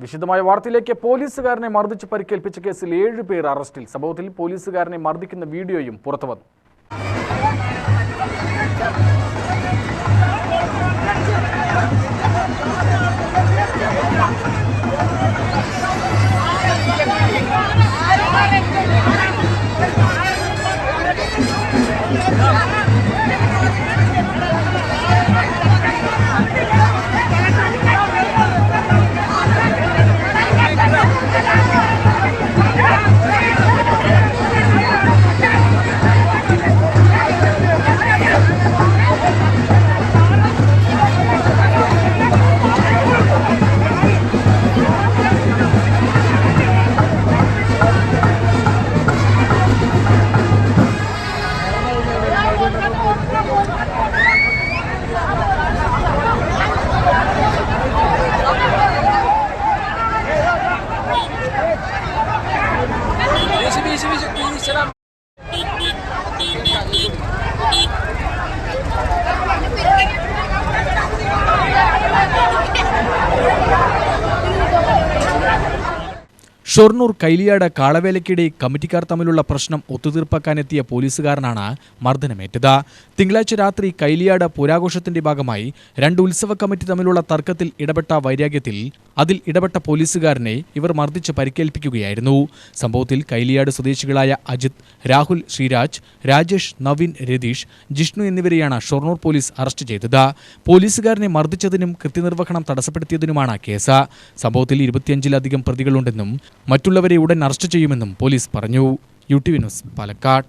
വിശദമായ വാർത്തയിലേക്ക്. പോലീസുകാരനെ മർദ്ദിച്ച് പരിക്കേൽപ്പിച്ച കേസിൽ 7 പേർ അറസ്റ്റിൽ. സംഭവത്തിൽ പോലീസുകാരനെ മർദ്ദിക്കുന്ന വീഡിയോയും പുറത്തുവന്നു. ഷൊർണൂർ കൈലിയാട് കാളവേലയ്ക്കിടെ കമ്മിറ്റിക്കാർ തമ്മിലുള്ള പ്രശ്നം ഒത്തുതീർപ്പാക്കാനെത്തിയ പോലീസുകാരനാണ് മർദ്ദനമേറ്റത്. തിങ്കളാഴ്ച രാത്രി കൈലിയാട് പൂരാഘോഷത്തിന്റെ ഭാഗമായി 2 ഉത്സവ കമ്മിറ്റി തമ്മിലുള്ള തർക്കത്തിൽ ഇടപെട്ട വൈരാഗ്യത്തിൽ അതിൽ ഇടപെട്ട പോലീസുകാരനെ ഇവർ മർദ്ദിച്ച് പരിക്കേൽപ്പിക്കുകയായിരുന്നു. സംഭവത്തിൽ കൈലിയാട് സ്വദേശികളായ അജിത്, രാഹുൽ, ശ്രീരാജ്, രാജേഷ്, നവീൻ, രതീഷ്, ജിഷ്ണു എന്നിവരെയാണ് ഷൊർണൂർ പോലീസ് അറസ്റ്റ് ചെയ്തത്. പോലീസുകാരനെ മർദ്ദിച്ചതിനും കൃത്യനിർവഹണം തടസ്സപ്പെടുത്തിയതിനുമാണ് കേസ്. സംഭവത്തിൽ 25-ലധികം പ്രതികളുണ്ടെന്നും മറ്റുള്ളവരെ ഉടൻ അറസ്റ്റ് ചെയ്യുമെന്നും പോലീസ് പറഞ്ഞു. UTV news, Palakkad.